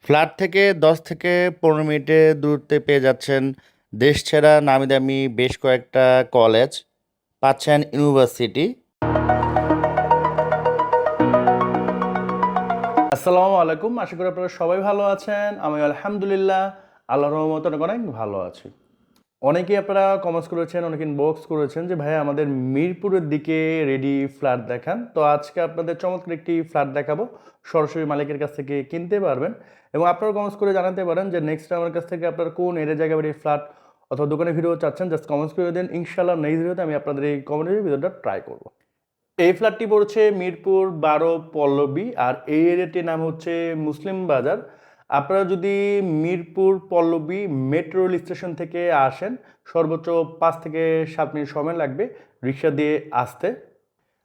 Flat থেকে ১০ থেকে ১৫ মিনিটের দূরত্বে পেয়ে যাচ্ছেন দেশছেড়া নামি-দামি বেশ কয়েকটা কলেজ, পাচ্ছেন ইউনিভার্সিটি। আসসালামু আলাইকুম। আশা করি আপনারা সবাই ভালো আছেন। আমি আলহামদুলিল্লাহ আল্লাহর রহমতে অনেক অনেক ভালো আছি। অনেকেই আপনারা কমেন্টস করেছেন, অনেকে ইনবক্স করেছেন যে ভাইয়া আমাদের মিরপুরের দিকে রেডি ফ্ল্যাট দেখান। তো আজকে আপনাদের চমৎকার একটি ফ্ল্যাট দেখাবো। সরাসরি মালিকের কাছ থেকে কিনতে পারবেন এবং আপনারা কমেন্টস করে জানাতে পারেন যে নেক্সট আমার কাছ থেকে আপনারা কোন এরিয়া জায়গায় বাড়ি ফ্ল্যাট অথবা দোকানের ভিডিও চাচ্ছেন, জাস্ট কমেন্টস করে দিন। ইনশাআল্লাহ নেক্সট ভিডিওতে আমি আপনাদের এই কমেন্টের ভিডিওটা ট্রাই করব। এই ফ্ল্যাটটি পড়ছে মিরপুর ১২ পল্লবী, আর এই এরিয়াটির নাম হচ্ছে মুসলিম বাজার। আপনারা যদি Mirpur Pallabi metro rail station থেকে আসেন, সর্বোচ্চ ৫ থেকে ৭ মিনিট সময় লাগবে রিক্সা দিয়ে আসতে।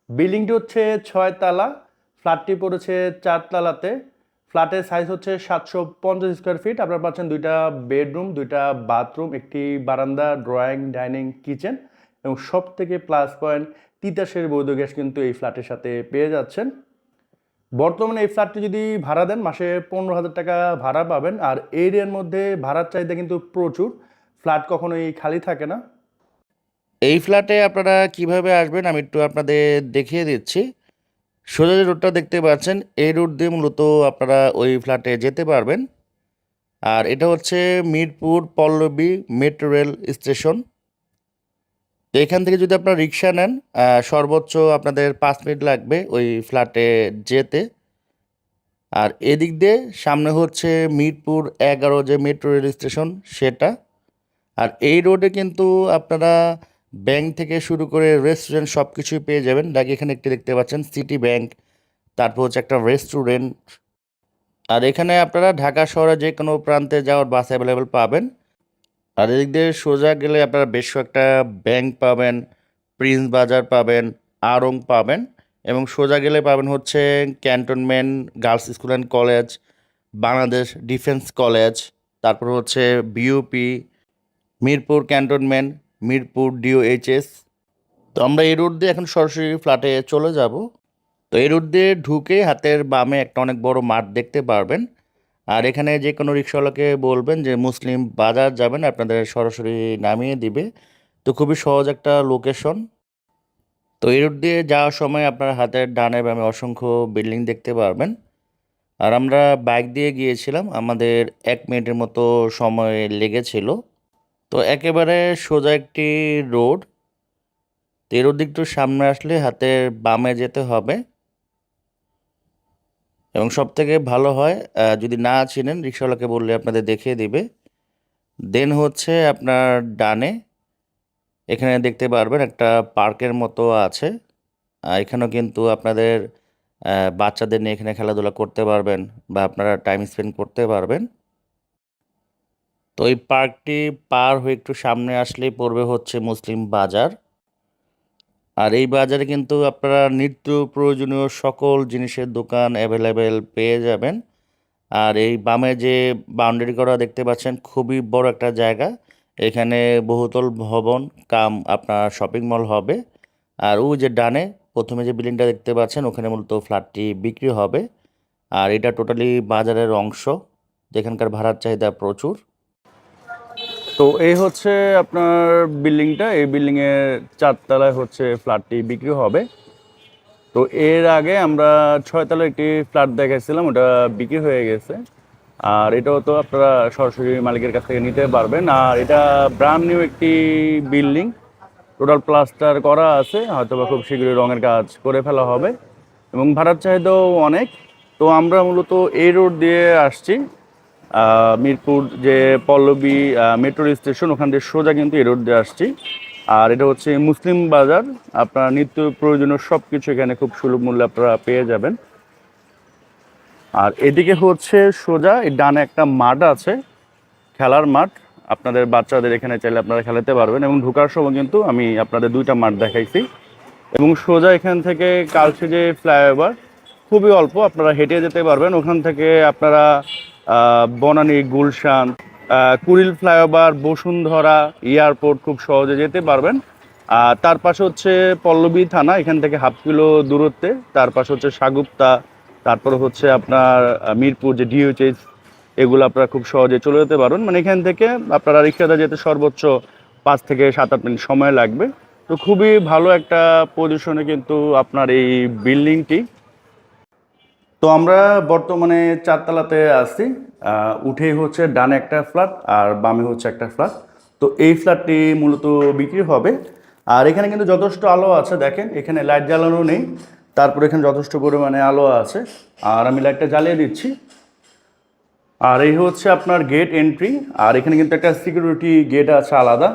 বিল্ডিংটি হচ্ছে ৬ তালা, ফ্ল্যাটটি পড়েছে ৪ তালাতে। ফ্ল্যাটের সাইজ হচ্ছে ৭৫০ স্কোয়ার ফিট। আপনারা পাচ্ছেন ২টা বেডরুম, ২টা বাথরুম, একটি বারান্দা, ড্রয়িং, ডাইনিং, কিচেন এবং সব থেকে প্লাস পয়েন্ট তিতাসের বৈধ গ্যাস কিন্তু এই ফ্ল্যাটের সাথে পেয়ে যাচ্ছেন। বর্তমানে এই ফ্ল্যাটটি যদি ভাড়া দেন মাসে ১৫,০০০ টাকা ভাড়া পাবেন। আর এরিয়ার মধ্যে ভাড়ার চাহিদা কিন্তু প্রচুর, ফ্ল্যাট কখনোই খালি থাকে না। এই ফ্ল্যাটে আপনারা কিভাবে আসবেন আমি একটু আপনাদের দেখিয়ে দিচ্ছি। সোজা যে রোডটা দেখতে পাচ্ছেন, এই রোড দিয়ে মূলত আপনারা ওই ফ্ল্যাটে যেতে পারবেন। আর এটা হচ্ছে Mirpur Pallabi metro rail station. তো এখান থেকে যদি আপনারা রিক্সা নেন, সর্বোচ্চ আপনাদের ৫ মিনিট লাগবে ওই ফ্ল্যাটে যেতে। আর এদিক দিয়ে সামনে হচ্ছে মিরপুর ১১ যে মেট্রো রেল স্টেশন সেটা। আর এই রোডে কিন্তু আপনারা ব্যাংক থেকে শুরু করে রেস্টুরেন্ট সব কিছুই পেয়ে যাবেন। লাইক এখানে একটি দেখতে পাচ্ছেন সিটি ব্যাংক, তারপর হচ্ছে একটা রেস্টুরেন্ট। আর এখানে আপনারা ঢাকা শহরে যে কোনো প্রান্তে যাওয়ার বাস অ্যাভেলেবেল পাবেন। আর এদিক দিয়ে সোজা গেলে আপনারা বেশ কয়েকটা ব্যাংক পাবেন, প্রিন্স বাজার পাবেন, আড়ং পাবেন এবং সোজা গেলে পাবেন হচ্ছে cantonment girls school and college, Bangladesh defence college, তারপর হচ্ছে BUP, Mirpur cantonment, Mirpur DOHS. তো আমরা এই রুট দিয়ে এখন সরাসরি ফ্ল্যাটে চলে যাব। তো এই রুট দিয়ে ঢুকে হাতের বামে একটা অনেক বড় মাঠ দেখতে পারবেন। আর এখানে যে কোনো রিক্সাওয়ালাকে বলবেন যে মুসলিম বাজার যাবেন, আপনাদের সরাসরি নামিয়ে দিবে। তো খুবই সহজ একটা লোকেশন। তো এই রুট দিয়ে যাওয়ার সময় আপনার হাতের ডানে বামে অসংখ্য বিল্ডিং দেখতে পারবেন। আর আমরা বাইক দিয়ে গিয়েছিলাম, আমাদের ১ মিনিটের মতো সময় লেগেছিল। তো একেবারে সোজা একটি রোড। তো এই রোড একটু সামনে আসলে হাতের বামে যেতে হবে এবং সব থেকে ভালো হয় যদি না চিনেন রিক্সাওয়ালাকে বললে আপনাদের দেখিয়ে দিবে। দেন হচ্ছে আপনার ডানে এখানে দেখতে পারবেন একটা পার্কের মতো আছে। এখানেও কিন্তু আপনাদের বাচ্চাদের নিয়ে এখানে খেলাধুলা করতে পারবেন বা আপনারা টাইম স্পেন্ড করতে পারবেন। তো এই পার্কটি পার হয়ে একটু সামনে আসলেই পড়বে হচ্ছে মুসলিম বাজার। আর এই বাজারে কিন্তু আপনারা নিত্য প্রয়োজনীয় সকল জিনিসের দোকান অ্যাভেলেবেল পেয়ে যাবেন। আর এই বামে যে বাউন্ডারি করা দেখতে পাচ্ছেন, খুবই বড় একটা জায়গা। এখানে বহুতল ভবন কাম আপনার শপিং মল হবে। আর ওই যে ডানে প্রথমে যে বিল্ডিংটা দেখতে পাচ্ছেন, ওখানে মূলত ফ্ল্যাটটি বিক্রি হবে। আর এটা টোটালি বাজারের অংশ, যেখানকার ভাড়ার চাহিদা প্রচুর। তো এই হচ্ছে আপনার বিল্ডিংটা, এই বিল্ডিংয়ের ৪ তলায় হচ্ছে ফ্ল্যাটটি বিক্রি হবে। তো এর আগে আমরা ৬ তলার একটি ফ্ল্যাট দেখাইছিলাম, ওটা বিক্রি হয়ে গেছে। আর এটাও তো আপনারা সরাসরি মালিকের কাছ থেকে নিতে পারবেন। আর এটা ব্র্যান্ড নিউ একটি বিল্ডিং, টোটাল প্লাস্টার করা আছে, হয়তো বা খুব শীঘ্রই রঙের কাজ করে ফেলা হবে এবং ভাড়ার চাহিদাও অনেক। তো আমরা মূলত এই রোড দিয়ে আসছি, মিরপুর যে পল্লবী মেট্রো স্টেশন ওখান দিয়ে সোজা কিন্তু এই রোড দিয়ে আসছি। আর এটা হচ্ছে মুসলিম বাজার, আপনার নিত্য প্রয়োজনীয় সব কিছু এখানে খুব সুলভ মূল্যে আপনারা পেয়ে যাবেন। আর এদিকে হচ্ছে সোজা এই ডানে একটা মাঠ আছে, খেলার মাঠ। আপনাদের বাচ্চাদের এখানে চাইলে আপনারা খেলাতে পারবেন এবং ঢোকার সময় কিন্তু আমি আপনাদের 2টা মাঠ দেখাইছি। এবং সোজা এখান থেকে কালসি যে ফ্লাইওভার, খুবই অল্প, আপনারা হেঁটে যেতে পারবেন। ওখান থেকে আপনারা বনানী, গুলশান, কুড়িল ফ্লাইওভার, বসুন্ধরা, এয়ারপোর্ট খুব সহজে যেতে পারবেন। আর তার পাশে হচ্ছে পল্লবী থানা, এখান থেকে হাফ কিলো দূরত্বে। তার পাশে হচ্ছে সাগুপ্তা, তারপরে হচ্ছে আপনার মিরপুর যে ডিওএইচএস এগুলো আপনারা খুব সহজে চলে যেতে পারবেন। মানে এখান থেকে আপনারা রিক্সাতে যেতে সর্বোচ্চ 5 থেকে 7-8 মিনিট সময় লাগবে। তো খুবই ভালো একটা পজিশনে কিন্তু আপনার এই বিল্ডিংটি। তো আমরা বর্তমানে 4 তলাতে আছি। উঠেই হচ্ছে ডানে একটা ফ্ল্যাট আর বামে হচ্ছে একটা ফ্ল্যাট। তো এই ফ্ল্যাটটি মূলত বিক্রি হবে। আর এখানে কিন্তু যথেষ্ট আলো আছে, দেখেন এখানে লাইট জ্বালানো নেই, তারপরে এখানে যথেষ্ট পরিমাণে আলো আছে। আর আমি লাইটটা জ্বালিয়ে দিচ্ছি। আর এই হচ্ছে আপনার গেট এন্ট্রি। আর এখানে কিন্তু একটা সিকিউরিটি গেট আছে আলাদা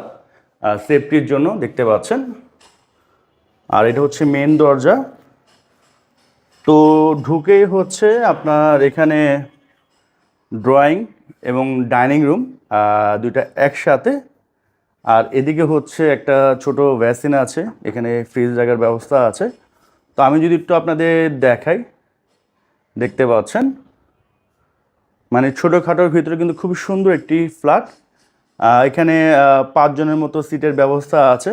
সেফটির জন্য, দেখতে পাচ্ছেন। আর এটা হচ্ছে মেন দরজা। তো ঢুকেই হচ্ছে আপনার এখানে ড্রয়িং এবং ডাইনিং রুম দুইটা একসাথে। আর এদিকে হচ্ছে একটা ছোট ভ্যাসিন আছে, এখানে ফ্রিজ রাখার ব্যবস্থা আছে। তো আমি যদি একটু আপনাদের দেখাই, দেখতে পাচ্ছেন মানে ছোটোখাটোর ভিতরে কিন্তু খুব সুন্দর একটি ফ্ল্যাট। এখানে 5 জনের মতো সিটের ব্যবস্থা আছে।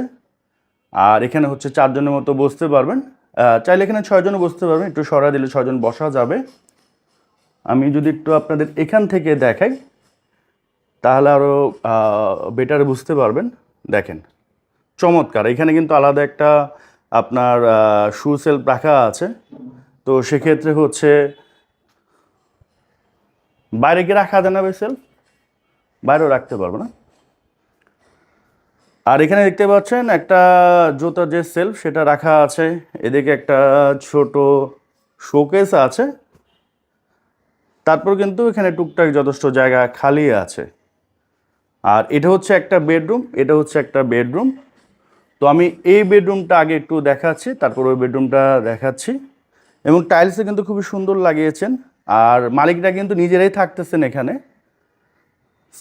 আর এখানে হচ্ছে 4 জনের মতো বসতে পারবেন। চাইলে এখানে 6 জনও বসতে পারবেন, একটু সরা দিলে 6 জন বসা যাবে। আমি যদি একটু আপনাদের এখান থেকে দেখাই তাহলে আরও বেটার বুঝতে পারবেন। দেখেন চমৎকার, এখানে কিন্তু আলাদা একটা আপনার শু সেলফ রাখা আছে। তো সেক্ষেত্রে হচ্ছে বাইরে গিয়ে রাখা যায় না ভাই সেলফ, বাইরেও রাখতে পারবো না। আর এখানে দেখতে পাচ্ছেন একটা জুতার যে সেলফ সেটা রাখা আছে। এদিকে একটা ছোট শোকেস আছে। তারপর কিন্তু এখানে টুকটাক যথেষ্ট জায়গা খালি আছে। আর এটা হচ্ছে একটা বেডরুম, এটা হচ্ছে একটা বেডরুম। তো আমি এই বেডরুমটা আগে একটু দেখাচ্ছি, তারপর ওই বেডরুমটা দেখাচ্ছি। এবং টাইলসে কিন্তু খুবই সুন্দর লাগিয়েছেন। আর মালিকরা কিন্তু নিজেরাই থাকতেছেন এখানে।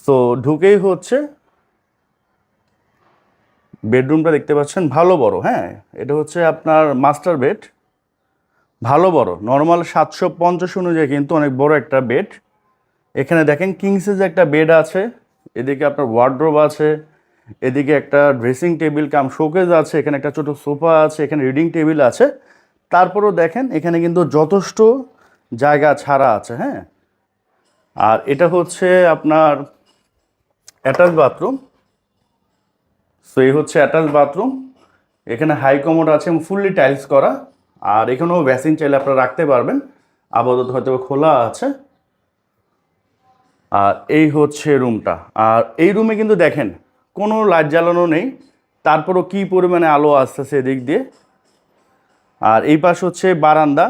তো ঢুকেই হচ্ছে বেডরুমটা দেখতে পাচ্ছেন, ভালো বড়। হ্যাঁ, এটা হচ্ছে আপনার মাস্টার বেড, ভালো বড়। নর্মাল 750 অনুযায়ী কিন্তু অনেক বড় একটা বেড। এখানে দেখেন কিং সাইজ একটা বেড আছে, এদিকে আপনার ওয়ার্ডরোব আছে, এদিকে একটা ড্রেসিং টেবিল কাম শোকেজ আছে, এখানে একটা ছোট সোফা আছে, এখানে রিডিং টেবিল আছে। তারপরেও দেখেন এখানে কিন্তু যথেষ্ট জায়গা ছাড়া আছে। হ্যাঁ, আর এটা হচ্ছে আপনার অ্যাটাচ বাথরুম। সো এই হচ্ছে অ্যাটাচ বাথরুম। এখানে হাই কমোড আছে এবং ফুললি টাইলস করা। আর এখানেও বেসিন চাইলে আপনারা রাখতে পারবেন, আপাতত হয়তো খোলা আছে। আর এই হচ্ছে রুমটা। আর এই রুমে কিন্তু দেখেন কোনো লাইট জ্বালানো নেই, তারপরও কী পরিমাণে আলো আসতেছে এদিক দিয়ে। আর এই পাশ হচ্ছে বারান্দা।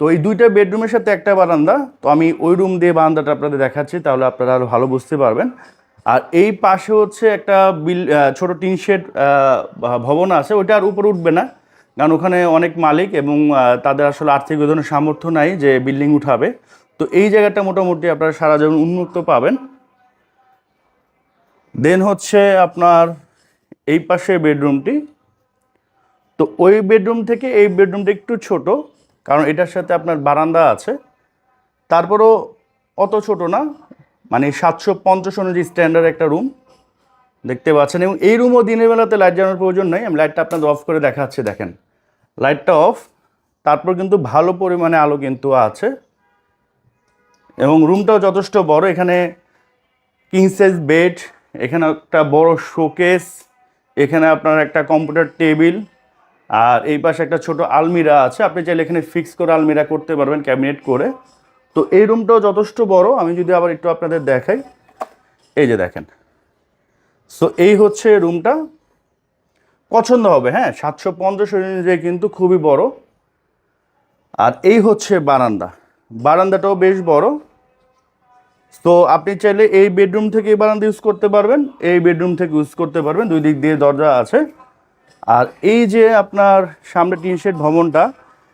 তো এই দুইটা বেডরুমের সাথে একটা বারান্দা। তো আমি ওই রুম দিয়ে বারান্দাটা আপনাদের দেখাচ্ছি, তাহলে আপনারা আরও ভালো বুঝতে পারবেন। আর এই পাশে হচ্ছে একটা ছোট টিন শেড ভবন আছে, ওইটা আর উপরে উঠবে না, কারণ ওখানে অনেক মালিক এবং তাদের আসলে আর্থিক ওই ধরনের সামর্থ্য নাই যে বিল্ডিং উঠাবে। তো এই জায়গাটা মোটামুটি আপনারা সারা জীবন উন্মুক্ত পাবেন। দেন হচ্ছে আপনার এই পাশে বেডরুমটি। তো ওই বেডরুম থেকে এই বেডরুমটা একটু ছোট, কারণ এটার সাথে আপনার বারান্দা আছে। তারপরও অত ছোট না, মানে 750 অনুযায়ী স্ট্যান্ডার্ড একটা রুম দেখতে পাচ্ছেন। এবং এই রুমও দিনের বেলাতে লাইট জ্বালানোর প্রয়োজন নেই। আমি লাইটটা আপনাদের অফ করে দেখাচ্ছি, দেখেন লাইটটা অফ, তারপর কিন্তু ভালো পরিমাণে আলো কিন্তু আছে। এবং রুমটাও যথেষ্ট বড়। এখানে কিং সাইজ বেড, এখানে একটা বড় শোকেস, এখানে আপনার একটা কম্পিউটার টেবিল, আর এই পাশে একটা ছোট আলমিরা আছে। আপনি চাইলে এখানে ফিক্স করে আলমিরা করতে পারবেন ক্যাবিনেট করে। তো এই রুমটাও যথেষ্ট বড়। আমি যদি আবার একটু আপনাদের দেখাই, এই যে দেখেন। সো এই হচ্ছে রুমটা, পছন্দ হবে। হ্যাঁ, 750 অনুযায়ী কিন্তু খুবই বড়। আর এই হচ্ছে বারান্দা, বারান্দাটাও বেশ বড়। তো আপনি চাইলে এই বেডরুম থেকে এই বারান্দা ইউজ করতে পারবেন, এই বেডরুম থেকে ইউজ করতে পারবেন, দুই দিক দিয়ে দরজা আছে। আর এই যে আপনার সামনে টিন শেড ভবনটা,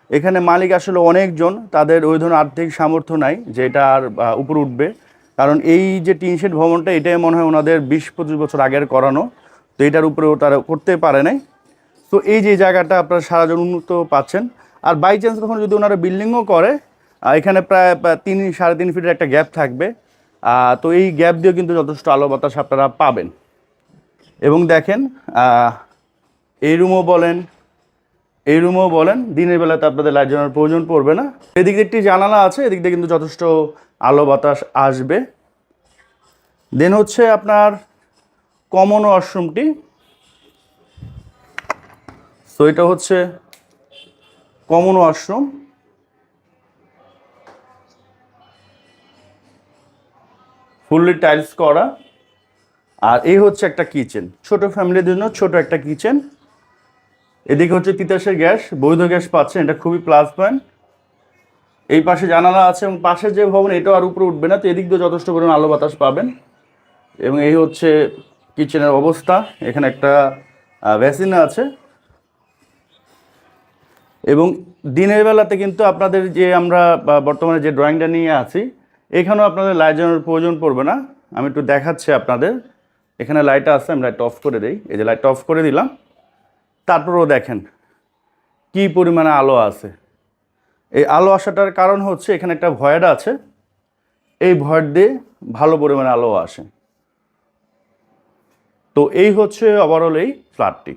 এখানে মালিক আসলে অনেকজন, তাদের ওই ধরনের আর্থিক সামর্থ্য নাই যে এটা আর উপরে উঠবে। কারণ এই যে টিন শেড ভবনটা, এটাই মনে হয় ওনাদের 20-25 বছর আগের করানো। তো এটার উপরেও তারা করতে পারে নাই। তো এই যে জায়গাটা আপনারা সারাজন উন্নত পাচ্ছেন। আর বাই চান্স কখনো যদি ওনারা বিল্ডিংও করে, এখানে প্রায় 3-3.5 ফিটের একটা গ্যাপ থাকবে। তো এই গ্যাপ দিয়েও কিন্তু যথেষ্ট আলো বাতাস আপনারা পাবেন। এবং দেখেন এই রুমও বলেন, এই রুমও বলেন, দিনের বেলাতে আপনাদের লাইট জ্বালানোর প্রয়োজন পড়বে না। এদিক দিয়ে একটি জানালা আছে, এদিক দিয়ে কিন্তু যথেষ্ট আলো বাতাস আসবে। দেন হচ্ছে আপনার কমন ওয়াশরুমটি। সো এটা হচ্ছে কমন ওয়াশরুম। ফুললি টাইলস করা। আর এই হচ্ছে একটা কিচেন, ছোট ফ্যামিলির জন্য ছোট একটা কিচেন। এদিকে হচ্ছে তিতাসের গ্যাস, বৈধ গ্যাস পাচ্ছেন, এটা খুবই প্লাস পয়েন্ট। এই পাশে জানালা আছে এবং পাশে যে ভবন এটাও আর উপরে উঠবে না, তো এদিক দিয়ে যথেষ্ট পরিমাণ আলো বাতাস পাবেন। এবং এই হচ্ছে কিচেনের অবস্থা। এখানে একটা বেসিন আছে। এবং দিনের বেলাতে কিন্তু আপনাদের যে আমরা বর্তমানে যে ড্রয়িংটা নিয়ে আছি, এখানেও আপনাদের লাইট জ্বালানোর প্রয়োজন পড়বে না। আমি একটু দেখাচ্ছি আপনাদের। এখানে লাইট আছে, আমি লাইটটা অফ করে দিই। এই যে লাইটটা অফ করে দিলাম, তারপরেও দেখেন কি পরিমাণে আলো আছে। এই আলো আসাটার কারণ হচ্ছে এখানে একটা ভয়েড আছে, এই ভয়েড দিয়ে ভালো পরিমাণে আলো আসে। তো এই হচ্ছে ওভারঅল এই ফ্ল্যাটটি।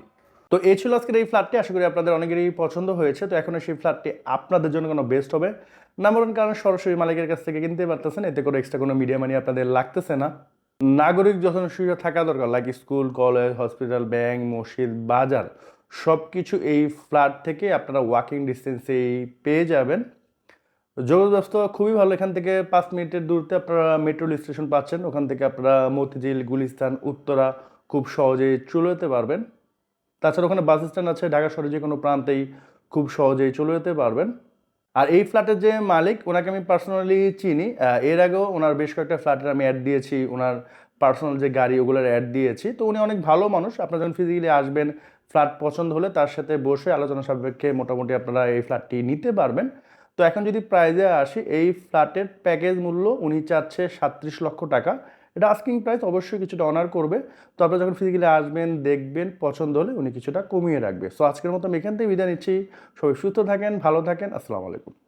তো এই ছিল আজকের এই ফ্ল্যাটটি। আশা করি আপনাদের অনেকেরই পছন্দ হয়েছে। তো এখন সেই ফ্ল্যাটটি আপনাদের জন্য কোনো বেস্ট হবে। নাম্বার ওয়ান কারণ সরাসরি মালিকের কাছ থেকে কিনতে পারতেছেন, এতে করে এক্সট্রা কোনো মিডিয়া মানি আপনাদের লাগতেছে না। নাগরিক যখন সুবিধা থাকা দরকার, like school, college, hospital, bank, মসজিদ, বাজার, সব কিছু এই ফ্ল্যাট থেকে আপনারা ওয়াকিং ডিস্টেন্সেই পেয়ে যাবেন। যোগাযোগ ব্যবস্থা খুবই ভালো। এখান থেকে 5 মিনিটের দূরত্বে আপনারা মেট্রো স্টেশন পাচ্ছেন। ওখান থেকে আপনারা মতিঝিল, গুলিস্তান, উত্তরা খুব সহজেই চলে যেতে পারবেন। তাছাড়া ওখানে বাস স্ট্যান্ড আছে, ঢাকা শহরে যে কোনো প্রান্তেই খুব সহজেই চলে যেতে পারবেন। আর এই ফ্ল্যাটের যে মালিক, ওনাকে আমি পার্সোনালি চিনি। এর আগেও ওনার বেশ কয়েকটা ফ্ল্যাটের আমি অ্যাড দিয়েছি, ওনার পার্সোনাল যে গাড়ি ওগুলোর অ্যাড দিয়েছি। তো উনি অনেক ভালো মানুষ। আপনারা যখন ফিজিক্যালি আসবেন, ফ্ল্যাট পছন্দ হলে তার সাথে বসে আলোচনা সাপেক্ষে মোটামুটি আপনারা এই ফ্ল্যাটটি নিতে পারবেন। তো এখন যদি প্রাইজে আসি, এই ফ্ল্যাটের প্যাকেজ মূল্য উনি চাচ্ছে 37 লক্ষ টাকা। এটা আস্কিং প্রাইস, অবশ্যই কিছুটা অনার করবে। তো আপনারা যখন ফিজিক্যালি আসবেন, দেখবেন, পছন্দ হলে উনি কিছুটা কমিয়ে রাখবে। সো আজকের মতো আমি এখান থেকে বিদায় নিচ্ছি। সবাই সুস্থ থাকেন, ভালো থাকেন। আসসালামু আলাইকুম।